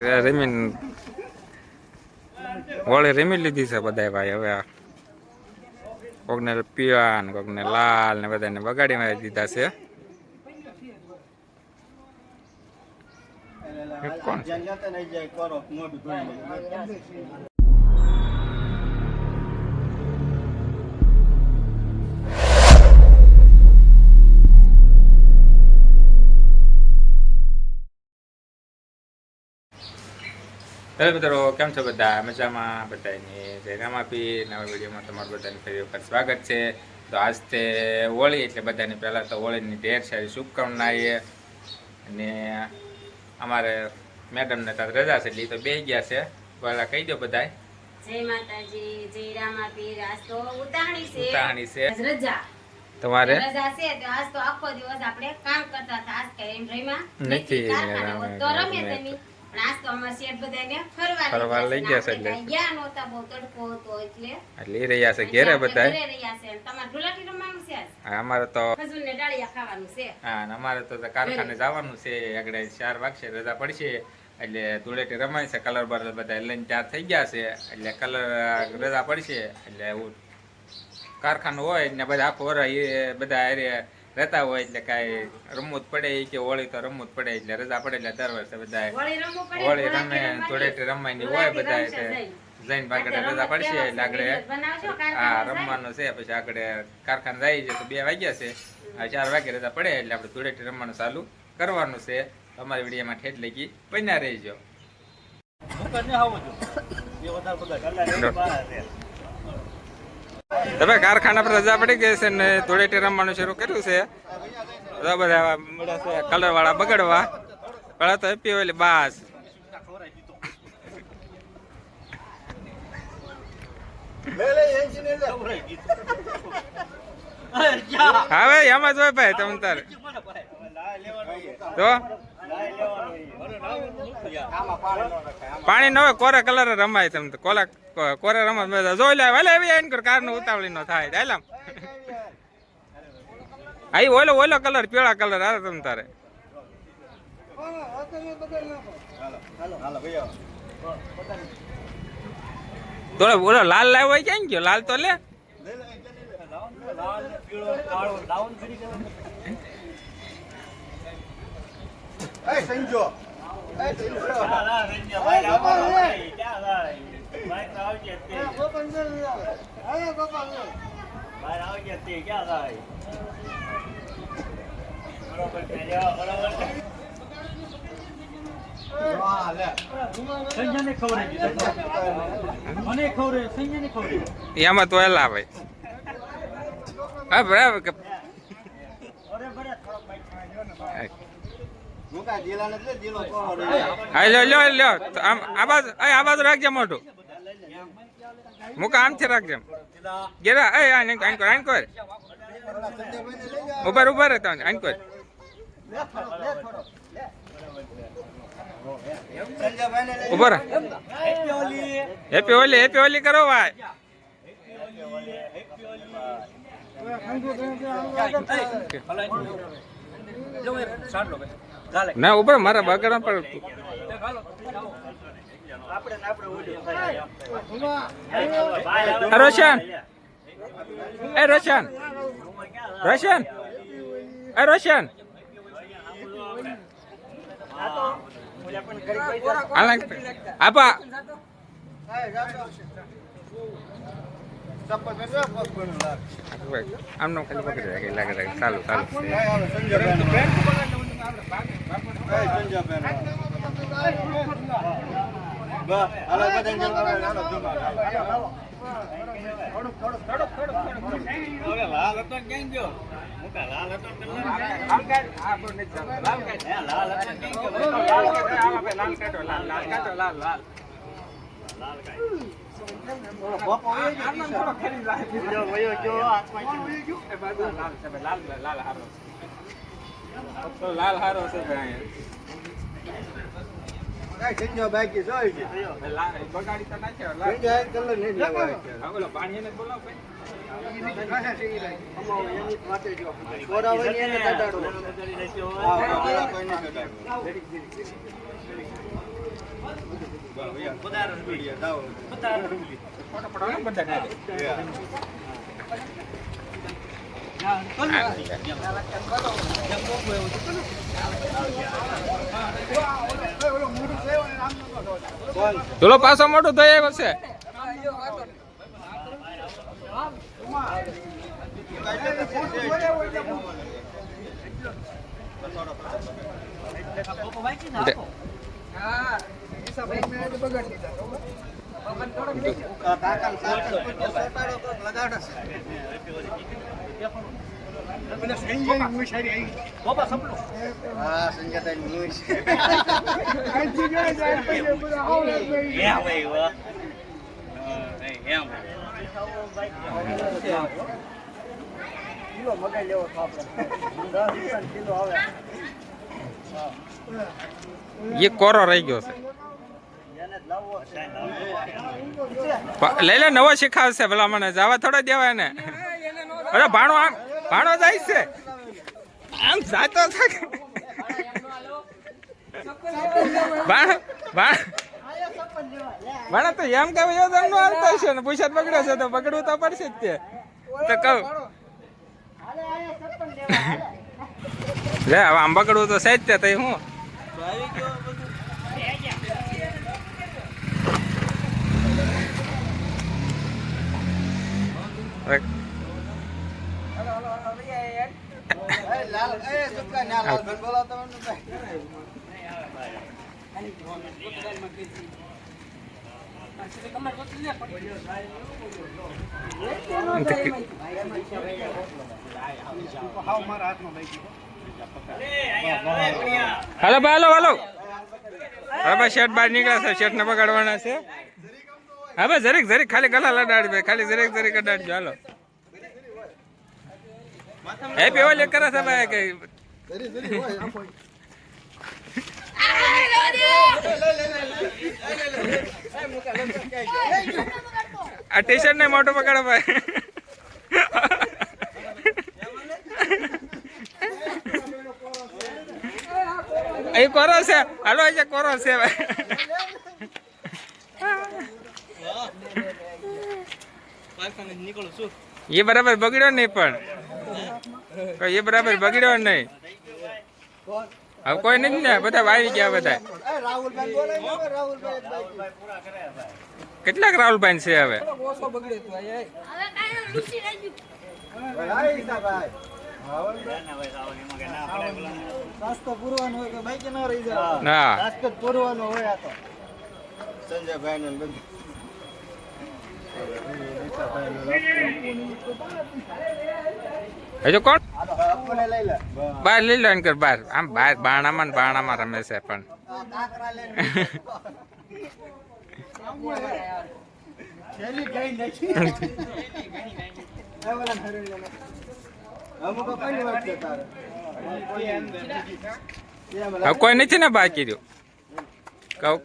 રમીન હોળી રમી લીધી છે બધા ભાઈ. હવે કોકને પીવા ને કોકને લાલ ને બધાને બગાડી મારી દીધા છે. કોણ હેલો મિત્રો, કેમ છો બધા? મજામાં? બધાની જય રામાપીર. નવા વિડીયોમાં તમારું બધાને ફરી વખત સ્વાગત છે. તો આજ તે હોળી એટલે બધાની પહેલાં તો હોળીની ઢેર સારી શુભકામનાએ. અને અમારે મેડમને તો રજા છે એટલે તો બેસી ગયા છે. પહેલાં કહી દો બધા. જય માતાજી, જય રામાપીર. આજ તો ઉતાહણી છે. રજા તમારે રજા છે તો આજ તો આખો દિવસ આપણે કામ કરતા હતા. આજ કઈ એમ રહીમાં નથી તો રમે તમે. આજ તો અમાર શેઠ બધાને ફરવા લઈ ગયા છે એટલે ગયા નહોતા, બહુ તડકો હતો એટલે લઈ રહ્યા છે ઘેરે બધા. ઘરે રહ્યા છે. તમારે ઢોલાટી રમવાનું છે આજ? અમારે તો ખજૂર ને ડાળિયા ખાવાનું છે. હા, અમારે તો કારખાને જવાનું છે. આગળ 4 વાગશે, રજા પડશે એટલે ધૂળેટી રમાય છે. કલર બર બધા લઈને તૈયાર થઈ ગયા છે એટલે કલર રજા પડશે એટલે એવું કારખાનું હોય ને બધા આખો વર એ બધા રહેતા હોય એટલે કાંઈ રમવું જ પડે કે હોળી તો રમવું જ પડે એટલે રજા પડે એટલે દર વર્ષે બધા હોળી રમે ધૂળેટી રમવાની હોય બધા જઈને આગળ રજા પડશે એટલે આગળ હા રમવાનું છે. પછી આગળ કારખાને જાય છે તો 2 વાગ્યા છે, 4 વાગે રજા પડે એટલે આપણે ધૂળેટી રમવાનું ચાલુ કરવાનું છે. અમારી વિડીયોમાં ઠેઠ લગી બન્યા રહીજો. તમે કારખાના પર રજા પડી ગઈ છે ને ધૂળેટી રમવાનું શરૂ કર્યું છે. બધા કલર વાળા બગડવા પેલા તો હેપી હોય બાસ. હવે એમાં જ હોય ભાઈ તમ તારે તો પાણી ન હોય કોરે કલર રમાય. તમે કોરે રમત જોઈ લે વેલે એવી કાર નું ઉતાવળી નો થાય. ડાયલામ આઈ ઓલો ઓલો કલર પીળા કલર હારે તમ તારે થોડો ઓલો લાલ લાવ્યો હોય ક્યાં ગયો? લાલ તો લે. એમાં તો એલા ભાઈ હા બરાબર. આ બાજુ રાખજે મોટું મુકા આમથી રાખજે ગેરા આનકોર ઉભા રહેતો આનકોર ઉભા રહે. હેપી હોલી કરો ભાઈ. ના ઉપર મારા બગડા પર રોશન આપા આમનો ખાલી પકડી લાગે ચાલુ લાલ હારો છે. બાકી બગાડી તો નાખ્યો પાણી ને બોલાવ ચલો પાછો મોટું થઈ આવ્યો છે. એ કોરો રહી ગયો છે. લઈ લે, નવો શીખાવશે ભલા મને, જવા થોડા દેવાય ને. અરે ભાણો આમ ભાણો જાય છે આમ જાતો થાય. ભાણા તો એમ કે એમ હાલતા છે ને, પૂછત બગડ્યો છે તો બગડવું તો પડશે જ. તે તો કહું લે હવે આમ બગડવું તો સહેજ તે તઈ હું હાલો ભાઈ, હાલો હાલો. હવે ભાઈ શેઠ બહાર નીકળ્યા છે, શેઠ ને બગાડવાના છે. હવે જરીક જરીક ખાલી ગલા લડાડી ભાઈ, ખાલી જરીક જરીક અડાડજો. હાલો હેપી હોલી કરે છે ભાઈ કે આ ટી શર્ટ ને મોટું પકડો ભાઈ. એ કોરો છે, હાલો એ કોરો છે ભાઈ. એ બરાબર બગડ્યો નહીં, પણ એ બરાબર બગડ્યો નહીં. હવે કોઈ નથી ને, બધા વાવી ગયા બધા. કેટલાક રાહુલભાઈ છે હવે? હજુ કોણ બાર લઈ લો કર બાર, આમ બાર બાણામાં ને બાણામાં રમે છે પણ. હવે કોઈ નથી ને બાકી રહ્યું,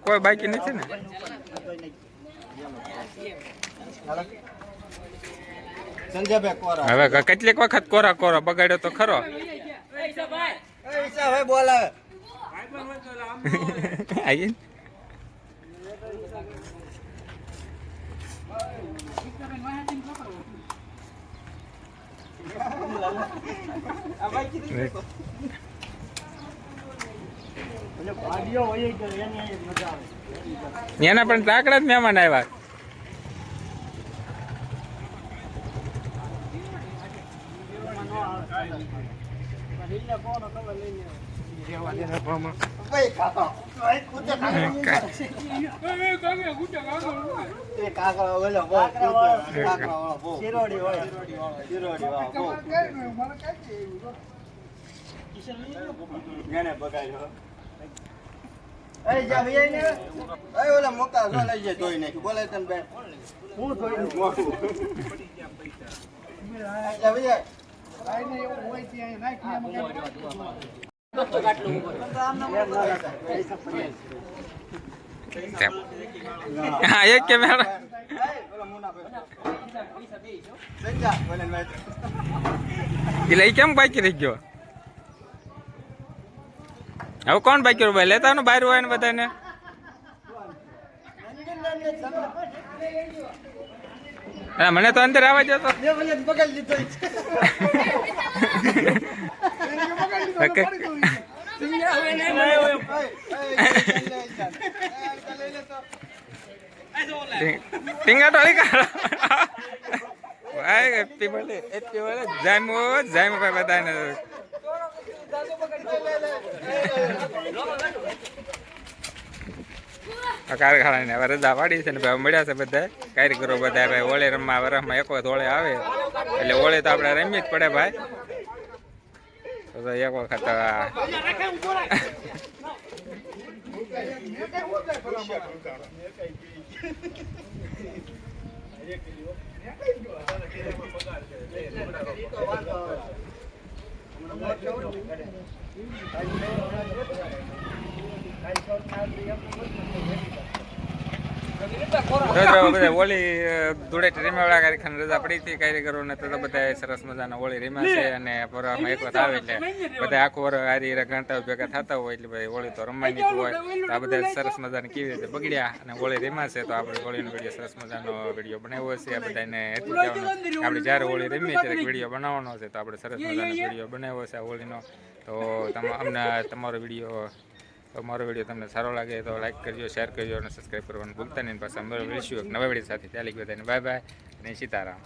કોઈ બાકી નથી ને. હવે કેટલીક વખત કોરા કોરો બગાડ્યો તો ખરો. એના પણ લાકડા જ મહેમાન આવ્યા. હા એક કે મેડમ એટલે કેમ બાકી રહી ગયો? હવે કોણ બાકી રહ્યું ભાઈ? લેતા ને બહાર હોય ને બધાને. હા, મને તો અંદર આવવા દો તો. ટીંગાટો ભાઈ હેપી બર્થડે જામો ભાઈ બધાને કારખાના ને હવે રજા પાડી છે ને ભાઈ મળ્યા છે બધા કારીગરો બધા ભાઈ હોળી રમવા વરસમાં એક વખત હોળી આવે એટલે હોળી તો આપણે રમવી જ પડે ભાઈ તો એક વખત હોળી ધૂળેટી રમ્યા કારીખાને રજા પડી હતી કારીગરોને તો બધા સરસ મજાના હોળી રમ્યા છે અને પરવામાં એક વખત આવે એટલે બધા આખું વર હારી ગણતા ભેગા થતા હોય એટલે ભાઈ હોળી તો રમવાની હોય તો આ બધા સરસ મજાને કેવી રીતે બગડ્યા અને હોળી રમ્યા છે તો આપણે હોળીનો વિડીયો સરસ મજાનો વિડીયો બનાવ્યો છે આ બધાને એટલું કહેવાનું આપણે જ્યારે હોળી રમીએ ત્યારે વિડીયો બનાવવાનો છે તો આપણે સરસ મજાનો વિડીયો બનાવ્યો છે આ હોળીનો તો અમને તમારો વિડીયો તમને સારો લાગે તો લાઈક કરજો, શેર કરજો અને સબસ્ક્રાઈબ કરવાનું ભૂલતા નહીં. પાછા મળીશું એક નવા વિડીયો સાથે. ત્યાં લઈ બધાને બાય બાય અને સીતારામ.